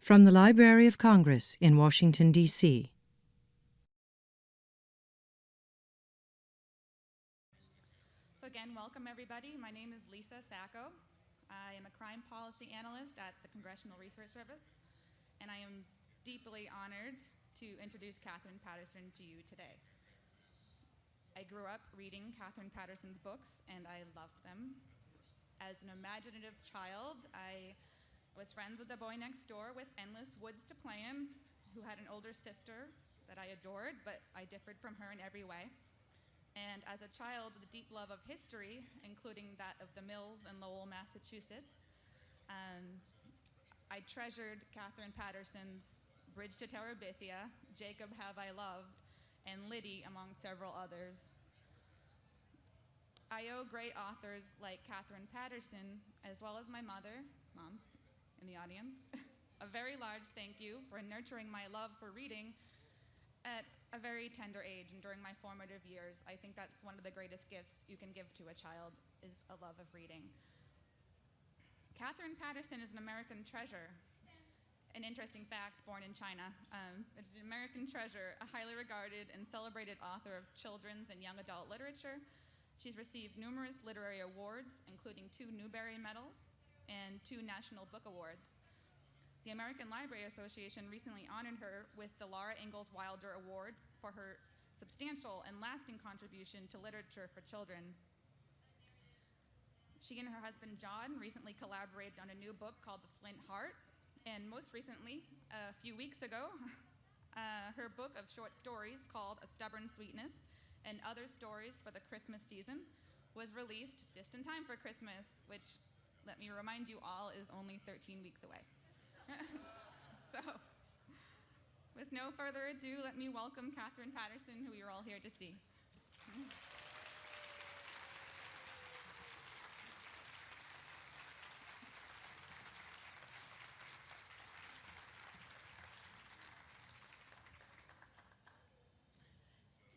From the Library of Congress in Washington, D.C. So again, welcome everybody. My name is Lisa Sacco. I am a crime policy analyst at the Congressional Research Service, and I am deeply honored to introduce Katherine Paterson to you today. I grew up reading Katherine Paterson's books, and I loved them. As an imaginative child, I was friends with the boy next door with endless woods to play in, who had an older sister that I adored, but I differed from her in every way. And as a child with a deep love of history, including that of the Mills in Lowell, Massachusetts, I treasured Katherine Paterson's Bridge to Terabithia, Jacob Have I Loved, and Liddy, among several others. I owe great authors like Katherine Paterson, as well as my mother, Mom, in the audience, a very large thank you for nurturing my love for reading at a very tender age and during my formative years. I think that's one of the greatest gifts you can give to a child, is a love of reading. Katherine Paterson is an American treasure. An interesting fact, born in China. It's an American treasure, a highly regarded and celebrated author of children's and young adult literature. She's received numerous literary awards, including 2 Newbery Medals and 2 National Book Awards. The American Library Association recently honored her with the Laura Ingalls Wilder Award for her substantial and lasting contribution to literature for children. She and her husband John recently collaborated on a new book called The Flint Heart, and most recently, a few weeks ago, her book of short stories called A Stubborn Sweetness and Other Stories for the Christmas Season was released just in time for Christmas, which, let me remind you all, is only 13 weeks away. So, with no further ado, let me welcome Katherine Paterson, who you're all here to see.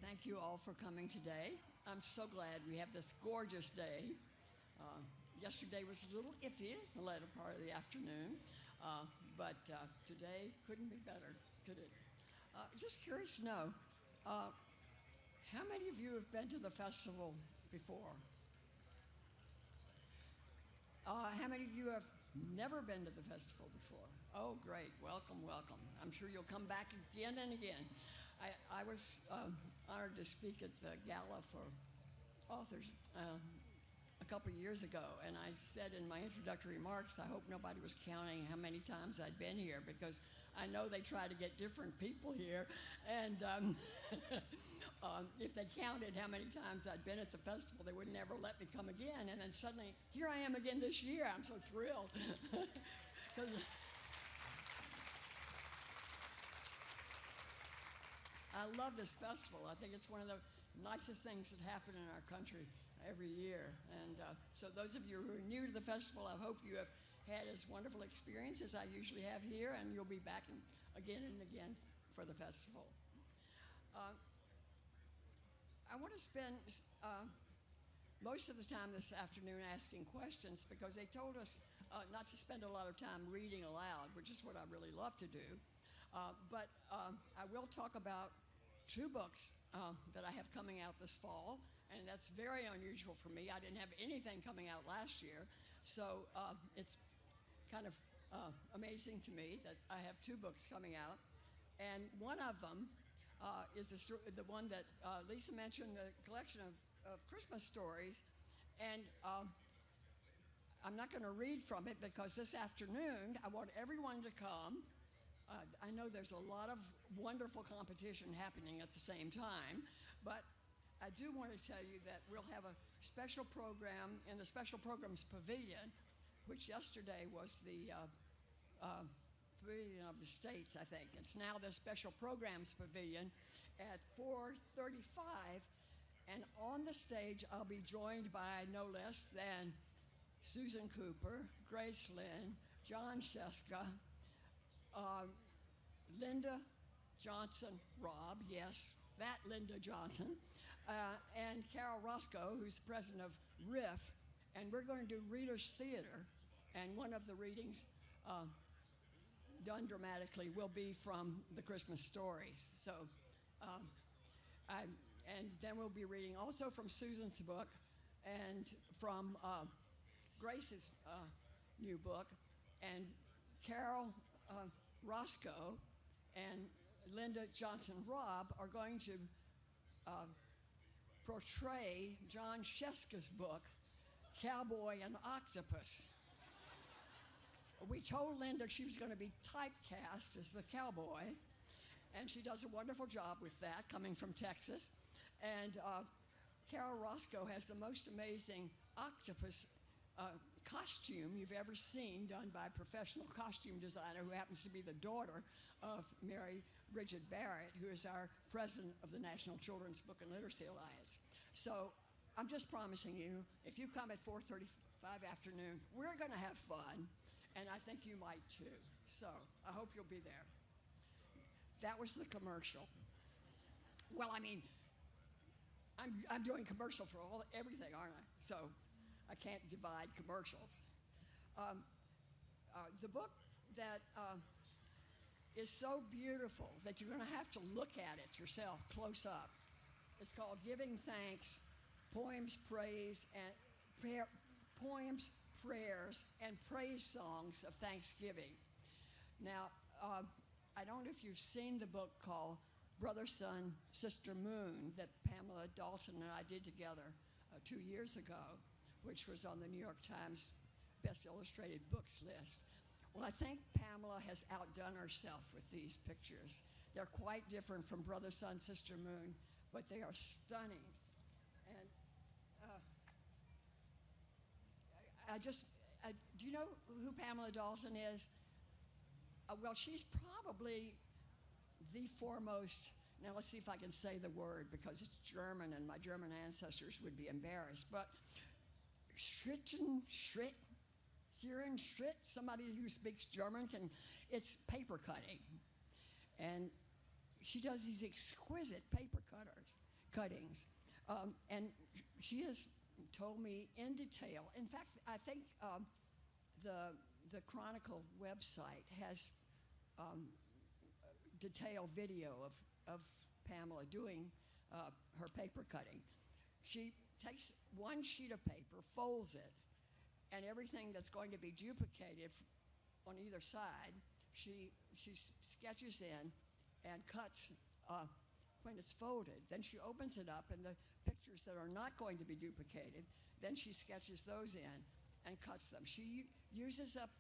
Thank you all for coming today. I'm so glad we have this gorgeous day. Yesterday was a little iffy, the latter part of the afternoon, but today couldn't be better, could it? Just curious to know, how many of you have been to the festival before? How many of you have never been to the festival before? Oh, great, welcome, welcome. I'm sure you'll come back again and again. I was honored to speak at the Gala for Authors a couple years ago, and I said in my introductory remarks, I hope nobody was counting how many times I'd been here, because I know they try to get different people here, and if they counted how many times I'd been at the festival, they would never let me come again, and then suddenly, here I am again this year. I'm so thrilled. I love this festival. I think it's one of the nicest things that happen in our country every year. And so those of you who are new to the festival, I hope you have had as wonderful experience as I usually have here, and you'll be back again and again for the festival. I want to spend most of the time this afternoon asking questions, because they told us not to spend a lot of time reading aloud, which is what I really love to do. But I will talk about 2 books that I have coming out this fall, and that's very unusual for me. I didn't have anything coming out last year, so it's kind of amazing to me that I have 2 books coming out. And one of them is the one that Lisa mentioned, the collection of Christmas stories, and I'm not going to read from it, because this afternoon I want everyone to come. I know there's a lot of wonderful competition happening at the same time, but I do want to tell you that we'll have a special program in the Special Programs Pavilion, which yesterday was the Pavilion of the States, I think. It's now the Special Programs Pavilion at 4:35, and on the stage I'll be joined by no less than Susan Cooper, Grace Lynn, John Sheska, Linda Johnson Robb, yes, that Linda Johnson, and Carol Roscoe, who's the president of RIF, and we're going to do Readers Theater, and one of the readings done dramatically, will be from the Christmas stories. So, um, and then we'll be reading also from Susan's book and from Grace's new book. And Carol Roscoe and Linda Johnson-Robb are going to portray John Sheska's book, Cowboy and Octopus. We told Linda she was going to be typecast as the cowboy, and she does a wonderful job with that, coming from Texas. And Carol Roscoe has the most amazing octopus costume you've ever seen, done by a professional costume designer who happens to be the daughter of Mary Bridget Barrett, who is our president of the National Children's Book and Literacy Alliance. So I'm just promising you, if you come at 4:35 afternoon, we're going to have fun, and I think you might too. So I hope you'll be there. That was the commercial. Well, I mean, I'm doing commercial for everything, aren't I? So I can't divide commercials. The book that is so beautiful that you're going to have to look at it yourself close up. It's called Giving Thanks, Poems, Prayers, and Praise Songs of Thanksgiving. Now, I don't know if you've seen the book called Brother, Sun, Sister, Moon that Pamela Dalton and I did together 2 years ago, which was on the New York Times Best Illustrated Books list. Well, I think Pamela has outdone herself with these pictures. They're quite different from Brother, Sun, Sister, Moon, but they are stunning. And do you know who Pamela Dalton is? Well, she's probably the foremost, now let's see if I can say the word because it's German and my German ancestors would be embarrassed, but Schritt, somebody who speaks German it's paper cutting. And she does these exquisite paper cuttings. And she has told me in detail. In fact, I think the Chronicle website has detailed video of Pamela doing her paper cutting. She takes one sheet of paper, folds it, and everything that's going to be duplicated on either side, she sketches in and cuts when it's folded. Then she opens it up, and the pictures that are not going to be duplicated, then she sketches those in and cuts them. She uses up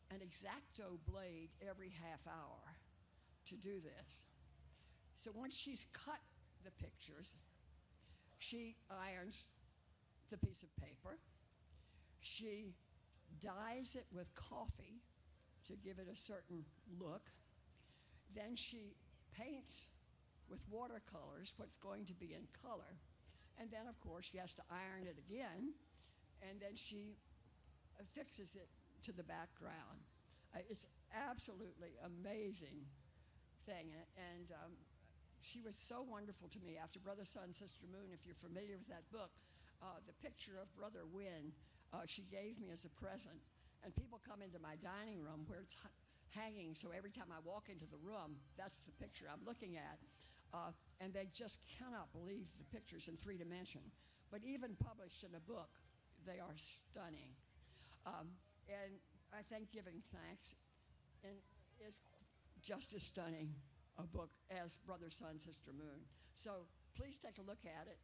an X-Acto blade every half hour to do this. So once she's cut the pictures, she irons the piece of paper. She dyes it with coffee to give it a certain look. Then she paints with watercolors what's going to be in color. And then, of course, she has to iron it again, and then she affixes it to the background. It's absolutely amazing thing, and she was so wonderful to me. After Brother, Sun, Sister, Moon, if you're familiar with that book, the picture of Brother Wynn, she gave me as a present. And people come into my dining room where it's hanging, so every time I walk into the room, that's the picture I'm looking at. And they just cannot believe the pictures in 3 dimension. But even published in a book, they are stunning. And I think Giving Thanks is just as stunning a book as Brother, Sun, Sister, Moon. So please take a look at it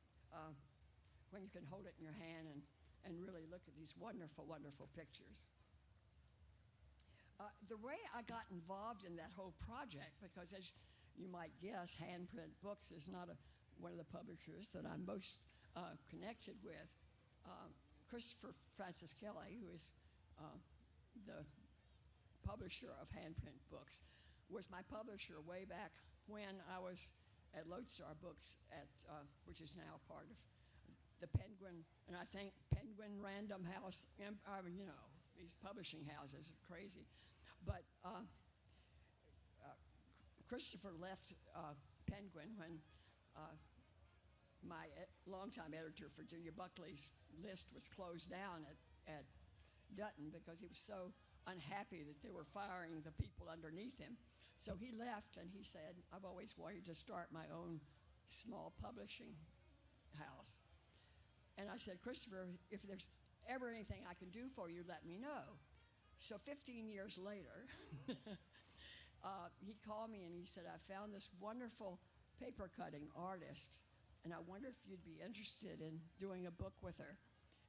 when you can hold it in your hand and really look at these wonderful, wonderful pictures. The way I got involved in that whole project, because as you might guess, Handprint Books is not one of the publishers that I'm most connected with. Christopher Francis Kelly, who is the publisher of Handprint Books, was my publisher way back when I was at Lodestar Books, which is now part of the Penguin, and I think Penguin Random House, these publishing houses are crazy. But Christopher left Penguin when my longtime editor, Virginia Buckley's list was closed down at Dutton because he was so unhappy that they were firing the people underneath him. So he left, and he said, I've always wanted to start my own small publishing house. And I said, Christopher, if there's ever anything I can do for you, let me know. So 15 years later, he called me and he said, I found this wonderful paper cutting artist, and I wonder if you'd be interested in doing a book with her.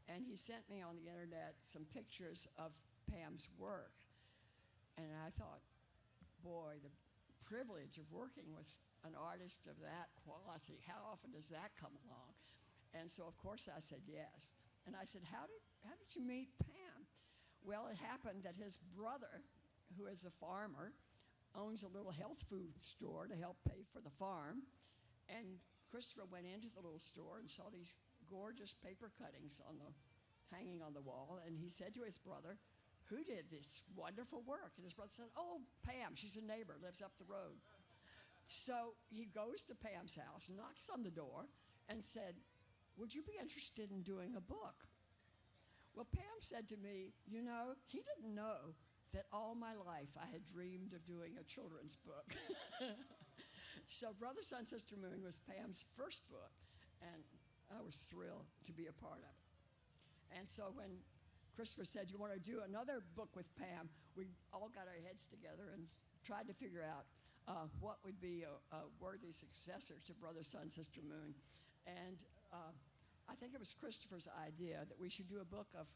And he sent me on the internet some pictures of Pam's work. And I thought, boy, the privilege of working with an artist of that quality, how often does that come along? And so, of course, I said yes. And I said, how did you meet Pam? Well, it happened that his brother, who is a farmer, owns a little health food store to help pay for the farm. And Christopher went into the little store and saw these gorgeous paper cuttings hanging on the wall. And he said to his brother, who did this wonderful work? And his brother said, oh, Pam, she's a neighbor, lives up the road. So he goes to Pam's house, knocks on the door, and said, would you be interested in doing a book? Well, Pam said to me, you know, he didn't know that all my life I had dreamed of doing a children's book. So Brother, Sun, Sister, Moon was Pam's first book, and I was thrilled to be a part of it. And so when Christopher said, you want to do another book with Pam, we all got our heads together and tried to figure out what would be a worthy successor to Brother, Sun, Sister, Moon. And I think it was Christopher's idea that we should do a book of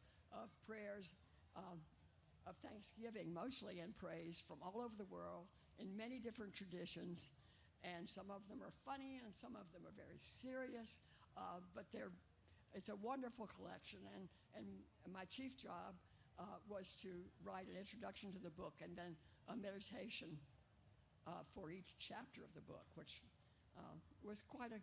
prayers of thanksgiving, mostly and praise from all over the world in many different traditions. And some of them are funny and some of them are very serious, but it's a wonderful collection. And my chief job was to write an introduction to the book and then a meditation for each chapter of the book, which was quite a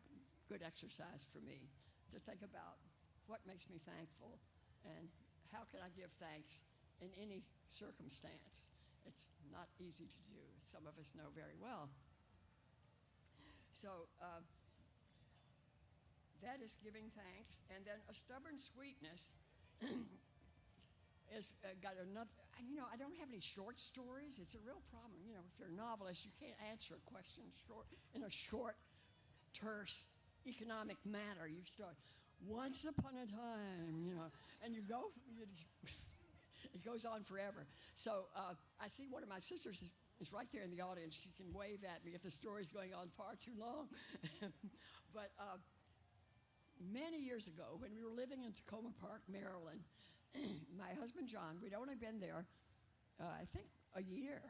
good exercise for me to think about what makes me thankful and how can I give thanks in any circumstance. It's not easy to do, as some of us know very well. So that is giving thanks. And then a stubborn sweetness is got another, you know, I don't have any short stories. It's a real problem. You know, if you're a novelist, you can't answer a question in a short, terse, economic manner. You start, once upon a time, you know, and you go, it goes on forever. So I see one of my sisters is right there in the audience. She can wave at me if the story's going on far too long. But many years ago, when we were living in Tacoma Park, Maryland, my husband John, we'd only been there, I think, a year.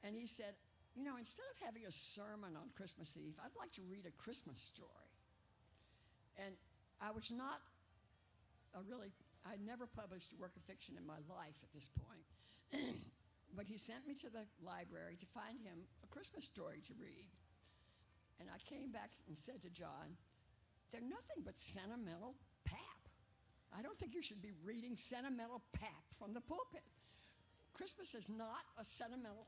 And he said, you know, instead of having a sermon on Christmas Eve, I'd like to read a Christmas story. And I was not I'd never published a work of fiction in my life at this point. But he sent me to the library to find him a Christmas story to read. And I came back and said to John, they're nothing but sentimental pap. I don't think you should be reading sentimental pap from the pulpit. Christmas is not a sentimental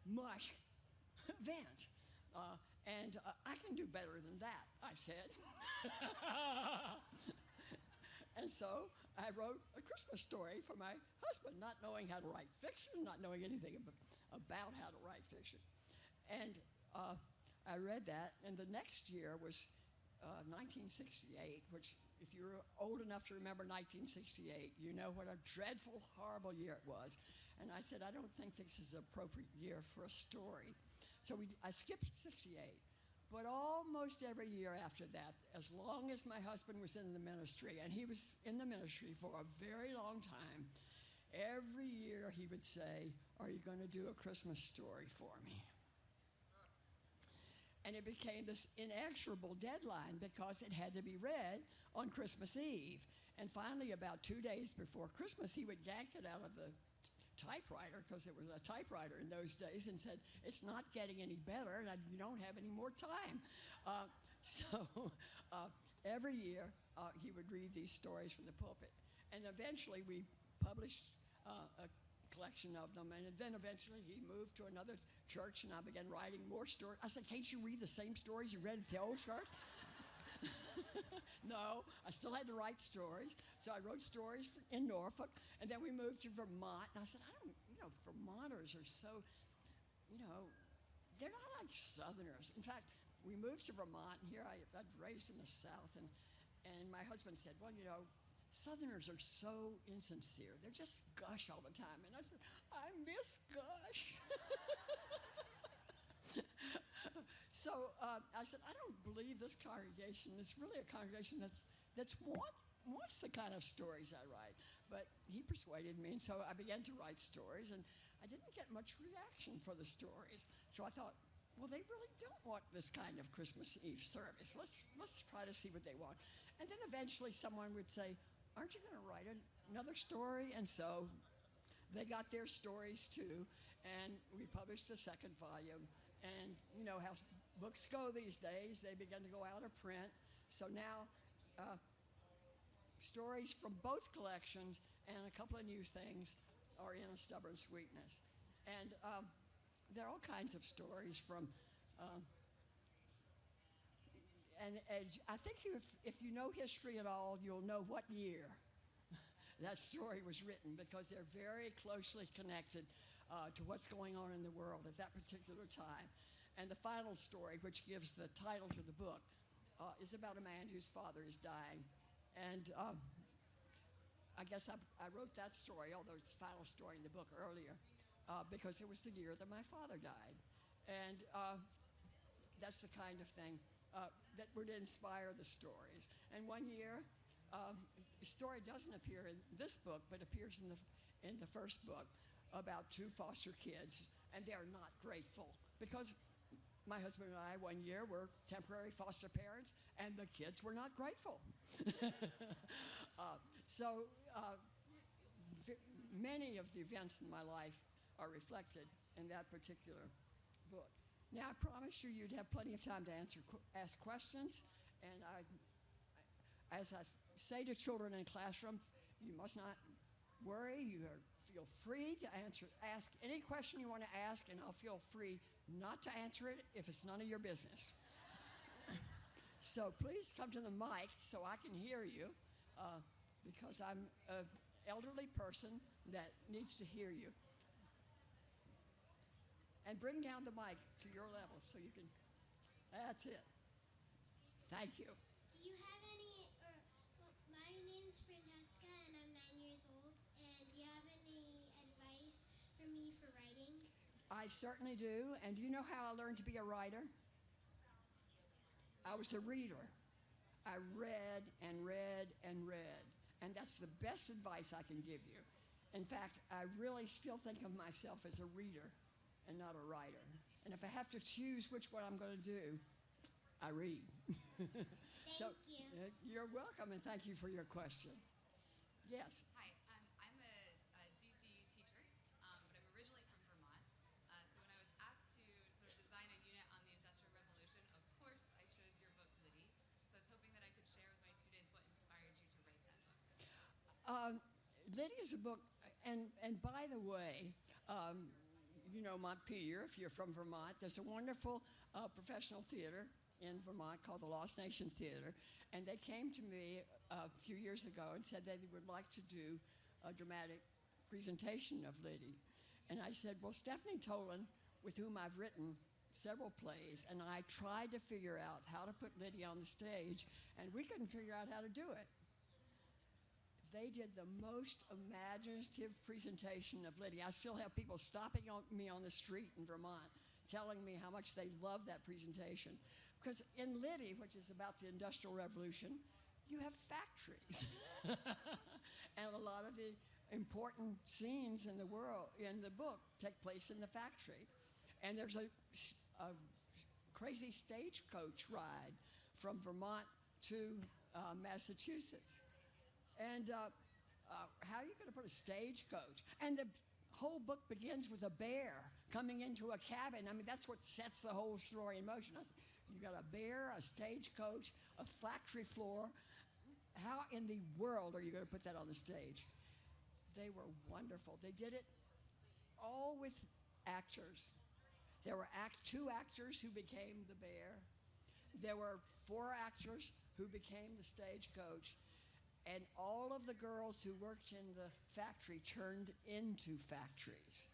mush event. And I can do better than that, I said. And so I wrote a Christmas story for my husband, not knowing how to write fiction, not knowing anything about how to write fiction. And I read that, and the next year was 1968, which if you're old enough to remember 1968, you know what a dreadful, horrible year it was. And I said, I don't think this is an appropriate year for a story. So I skipped 68. But almost every year after that, as long as my husband was in the ministry, and he was in the ministry for a very long time, every year he would say, are you going to do a Christmas story for me? And it became this inexorable deadline because it had to be read on Christmas Eve. And finally, about 2 days before Christmas, he would yank it out of the typewriter, because it was a typewriter in those days, and said, it's not getting any better, and you don't have any more time. So every year, he would read these stories from the pulpit. And eventually, we published a collection of them, and then eventually he moved to another church, and I began writing more stories. I said, can't you read the same stories you read at the old church? No, I still had to write stories. So I wrote stories in Norfolk, and then we moved to Vermont. And I said, Vermonters are so, they're not like Southerners. In fact, we moved to Vermont, and here I'd raised in the South, and my husband said, well, Southerners are so insincere. They're just gush all the time. And I said, I miss gush. So I said, I don't believe this congregation is really a congregation that wants the kind of stories I write. But he persuaded me, and so I began to write stories, and I didn't get much reaction for the stories. So I thought, well, they really don't want this kind of Christmas Eve service. Let's try to see what they want. And then eventually someone would say, aren't you going to write another story? And so they got their stories too, and we published a second volume. And you know how books go these days, they began to go out of print. So now stories from both collections and a couple of new things are in A Stubborn Sweetness. And there are all kinds of stories from, and I think if you know history at all, you'll know what year that story was written, because they're very closely connected to what's going on in the world at that particular time. And the final story, which gives the title to the book, is about a man whose father is dying. And I guess I wrote that story, although it's the final story in the book earlier, because it was the year that my father died. And that's the kind of thing that would inspire the stories. And one year, the story doesn't appear in this book, but appears in the first book, about two foster kids, and they are not grateful, because my husband and I one year were temporary foster parents, and the kids were not grateful. So many of the events in my life are reflected in that particular book. Now, I promised you you'd have plenty of time to ask questions, and as I say to children in classroom, you must not worry. You feel free to ask any question you want to ask, and I'll feel free not to answer it if it's none of your business. So please come to the mic so I can hear you, because I'm an elderly person that needs to hear you. And bring down the mic to your level so you can, that's it. Thank you. Do you have any, my name's Francesca and I'm 9 years old, and do you have any advice for me for writing? I certainly do. And do you know how I learned to be a writer? I was a reader. I read and read and read. And that's the best advice I can give you. In fact, I really still think of myself as a reader and not a writer. And if I have to choose which one I'm going to do, I read. Thank you. You're welcome, and thank you for your question. Yes? Hi, I'm a DC teacher, but I'm originally from Vermont. So when I was asked to sort of design a unit on the Industrial Revolution, of course I chose your book, Liddy. So I was hoping that I could share with my students what inspired you to write that book. Liddy is a book, and by the way, you know Montpelier, if you're from Vermont, there's a wonderful professional theater in Vermont called the Lost Nation Theater, and they came to me a few years ago and said they would like to do a dramatic presentation of Liddy. And I said, well, Stephanie Tolan, with whom I've written several plays, and I tried to figure out how to put Liddy on the stage, and we couldn't figure out how to do it. They did the most imaginative presentation of Liddy. I still have people stopping me on the street in Vermont telling me how much they love that presentation. Because in Liddy, which is about the Industrial Revolution, you have factories. And a lot of the important scenes in the world, in the book, take place in the factory. And there's a crazy stagecoach ride from Vermont to Massachusetts. And how are you going to put a stagecoach? And the whole book begins with a bear coming into a cabin. I mean, that's what sets the whole story in motion. I said, you got a bear, a stagecoach, a factory floor. How in the world are you going to put that on the stage? They were wonderful. They did it all with actors. There were two actors who became the bear. There were 4 actors who became the stagecoach, and all of the girls who worked in the factory turned into factories.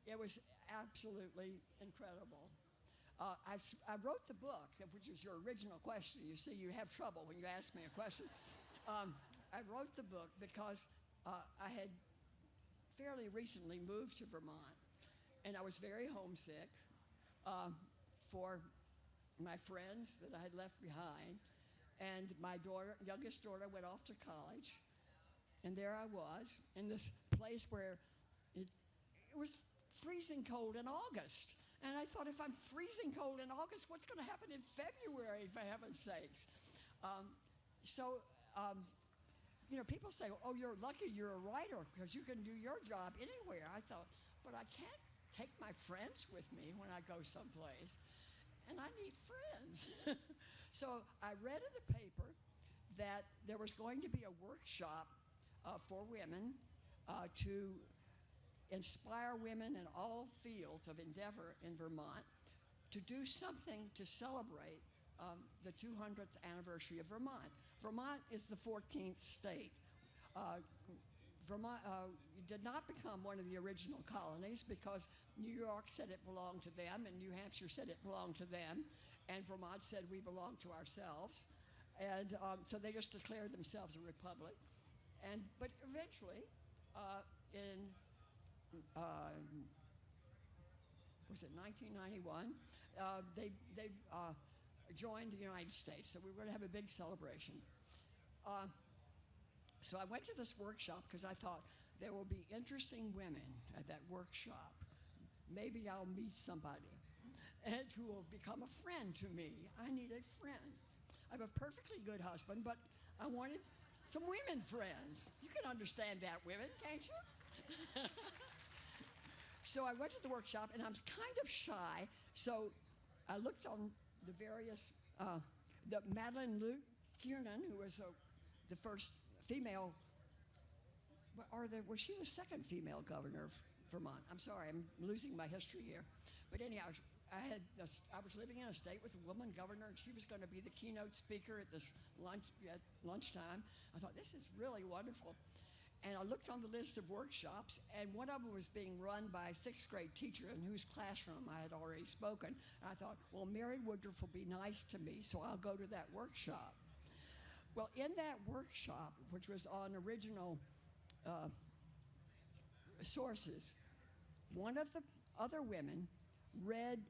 It was absolutely incredible. I wrote the book, which is your original question. You see, you have trouble when you ask me a question. I wrote the book because I had fairly recently moved to Vermont, and I was very homesick for my friends that I had left behind. And my youngest daughter went off to college, and there I was in this place where it was freezing cold in August. And I thought, if I'm freezing cold in August, what's going to happen in February, for heaven's sakes? People say, oh, you're lucky you're a writer because you can do your job anywhere. I thought, but I can't take my friends with me when I go someplace, and I need friends. So I read in the paper that there was going to be a workshop for women to inspire women in all fields of endeavor in Vermont to do something to celebrate the 200th anniversary of Vermont. Vermont is the 14th state. Vermont did not become one of the original colonies because New York said it belonged to them, and New Hampshire said it belonged to them, and Vermont said we belong to ourselves. And so they just declared themselves a republic. But eventually, was it 1991? They joined the United States, so we were going to have a big celebration. So I went to this workshop because I thought there will be interesting women at that workshop. Maybe I'll meet somebody and who will become a friend to me. I need a friend. I have a perfectly good husband, but I wanted some women friends. You can understand that, women, can't you? So I went to the workshop, and I'm kind of shy, so I looked on the various, Madeline Kiernan, who was the first female, was she the second female governor of Vermont? I'm sorry, I'm losing my history here. But anyhow, I was living in a state with a woman governor, and she was going to be the keynote speaker at this lunchtime. I thought, this is really wonderful. And I looked on the list of workshops, and one of them was being run by a sixth grade teacher in whose classroom I had already spoken. And I thought, well, Mary Woodruff will be nice to me, so I'll go to that workshop. Well, in that workshop, which was on original sources, one of the other women read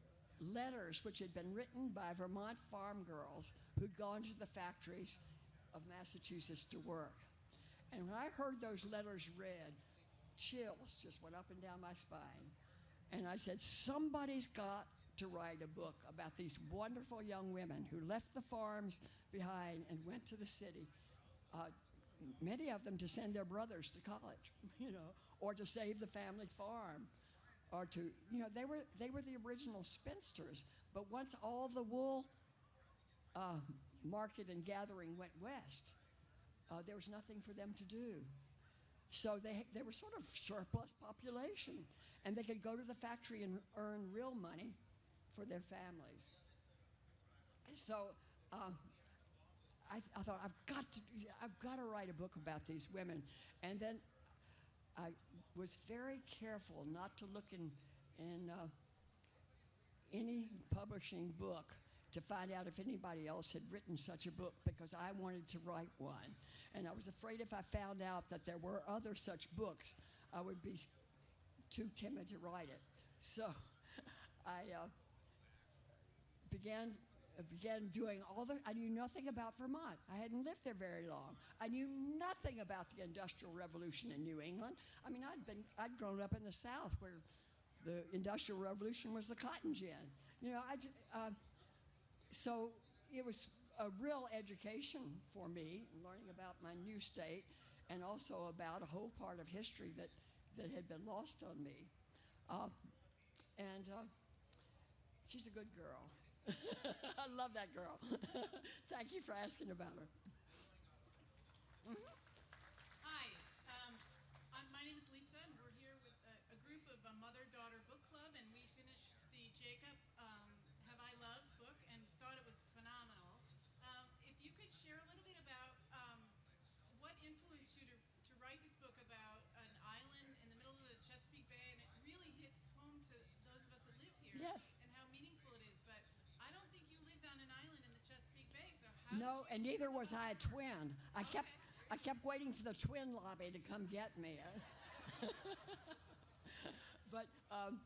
letters which had been written by Vermont farm girls who'd gone to the factories of Massachusetts to work. And when I heard those letters read, chills just went up and down my spine. And I said, somebody's got to write a book about these wonderful young women who left the farms behind and went to the city, many of them to send their brothers to college, or to save the family farm, or to, they were the original spinsters. But once all the wool market and gathering went west, there was nothing for them to do. So they were sort of surplus population, and they could go to the factory and earn real money for their families. And so I thought, I've got to write a book about these women. And then I was very careful not to look in any publishing book to find out if anybody else had written such a book, because I wanted to write one. And I was afraid if I found out that there were other such books, I would be too timid to write it. So I began doing I knew nothing about Vermont. I hadn't lived there very long. I knew nothing about the Industrial Revolution in New England. I mean, I'd grown up in the South where the Industrial Revolution was the cotton gin. So it was a real education for me, learning about my new state, and also about a whole part of history that had been lost on me. She's a good girl. I love that girl. Thank you for asking about her. Mm-hmm. Hi, my name is Lisa, and we're here with a group of a mother-daughter book club, and we finished the Jacob Have I Loved book and thought it was phenomenal. No, and neither was I a twin. I kept waiting for the twin lobby to come get me. But I'm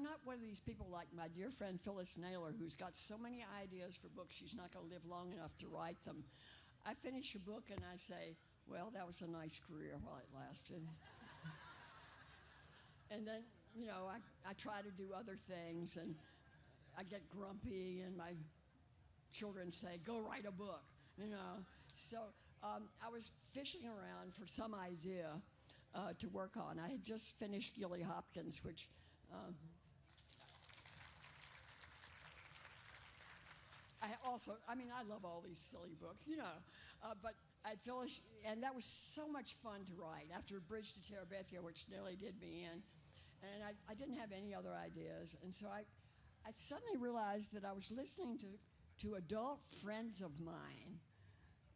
not one of these people like my dear friend Phyllis Naylor, who's got so many ideas for books she's not going to live long enough to write them. I finish a book and I say, well, that was a nice career while it lasted. And then, I try to do other things, and I get grumpy, and my children say, go write a book, So I was fishing around for some idea to work on. I had just finished Gilly Hopkins, which I love all these silly books, but I'd finished, and that was so much fun to write after Bridge to Terabithia, which nearly did me in. And I didn't have any other ideas. And so I suddenly realized that I was listening to adult friends of mine,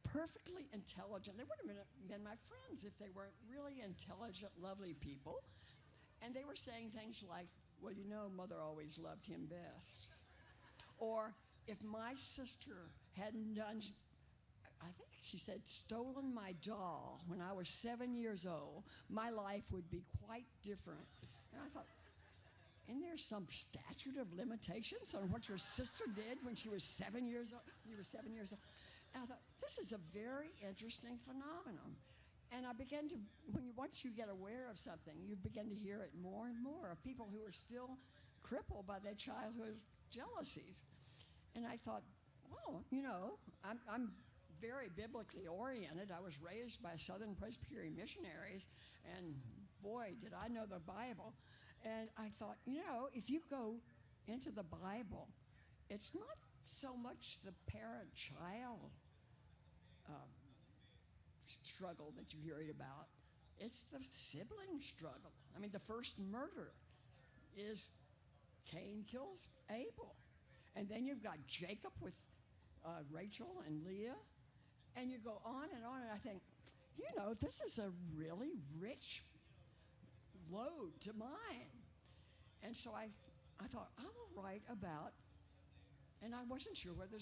perfectly intelligent. They wouldn't have been my friends if they weren't really intelligent, lovely people. And they were saying things like, well, Mother always loved him best. Or if my sister hadn't done, I think she said, stolen my doll when I was 7 years old, my life would be quite different. And I thought, isn't there some statute of limitations on what your sister did when she was 7 years old? You were 7 years old. And I thought, this is a very interesting phenomenon. And I began to, once you get aware of something, you begin to hear it more and more of people who are still crippled by their childhood jealousies. And I thought, well, I'm very biblically oriented. I was raised by Southern Presbyterian missionaries, and boy, did I know the Bible. And I thought, if you go into the Bible, it's not so much the parent-child struggle that you hear about. It's the sibling struggle. I mean, the first murder is Cain kills Abel. And then you've got Jacob with Rachel and Leah. And you go on, and I think, this is a really rich load to mine. And so I thought, I will write about, and I wasn't sure whether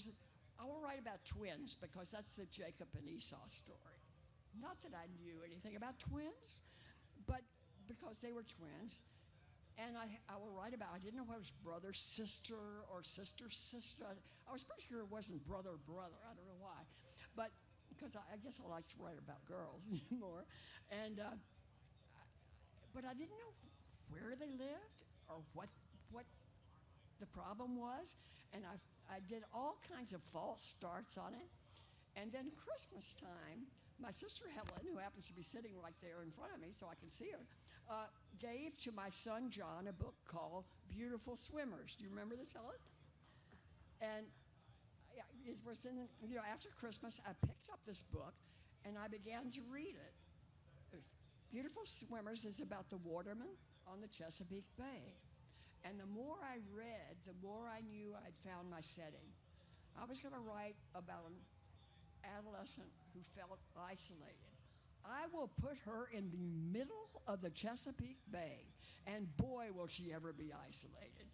I will write about twins, because that's the Jacob and Esau story. Not that I knew anything about twins, but because they were twins. And I will write about, I didn't know whether it was brother, sister, or sister, sister. I was pretty sure it wasn't brother, brother. I don't know why. But because I guess I like to write about girls more. And, but I didn't know where they lived or what the problem was. And I did all kinds of false starts on it. And then Christmas time, my sister Helen, who happens to be sitting right there in front of me so I can see her, gave to my son John a book called Beautiful Swimmers. Do you remember this, Helen? And it was after Christmas, I picked up this book and I began to read it. Beautiful Swimmers is about the watermen on the Chesapeake Bay. And the more I read, the more I knew I'd found my setting. I was going to write about an adolescent who felt isolated. I will put her in the middle of the Chesapeake Bay, and boy, will she ever be isolated.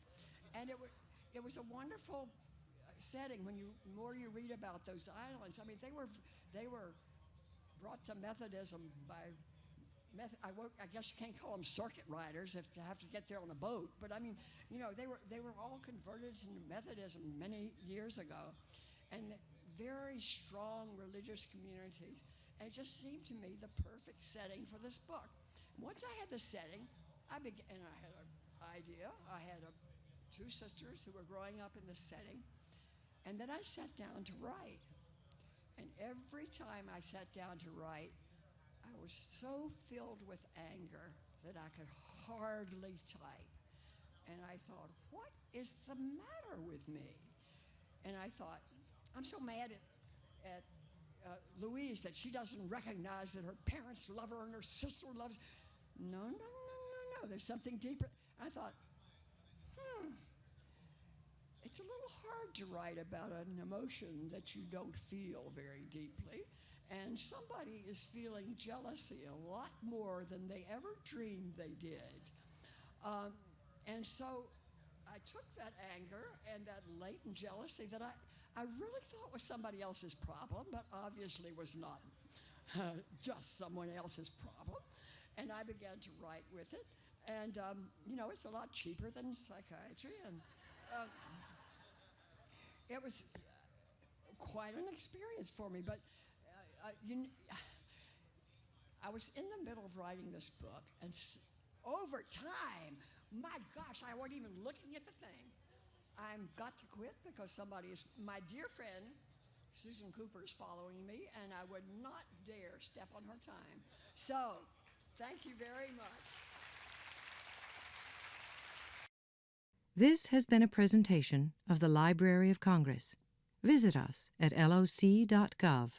And it was a wonderful setting when the more you read about those islands. I mean, they were brought to Methodism by I guess you can't call them circuit riders if they have to get there on a boat. But I mean, they were all converted to Methodism many years ago, and very strong religious communities. And it just seemed to me the perfect setting for this book. Once I had the setting, I had an idea. I had two sisters who were growing up in this setting, and then I sat down to write. And every time I sat down to write, I was so filled with anger that I could hardly type. And I thought, what is the matter with me? And I thought, I'm so mad at Louise that she doesn't recognize that her parents love her and her sister loves her. No. There's something deeper. I thought, it's a little hard to write about an emotion that you don't feel very deeply. And somebody is feeling jealousy a lot more than they ever dreamed they did. And so I took that anger and that latent jealousy that I really thought was somebody else's problem, but obviously was not just someone else's problem. And I began to write with it. And, it's a lot cheaper than psychiatry. And it was quite an experience for me. But I was in the middle of writing this book, and over time, my gosh, I wasn't even looking at the thing. I've got to quit because my dear friend, Susan Cooper, is following me, and I would not dare step on her time. So, thank you very much. This has been a presentation of the Library of Congress. Visit us at loc.gov.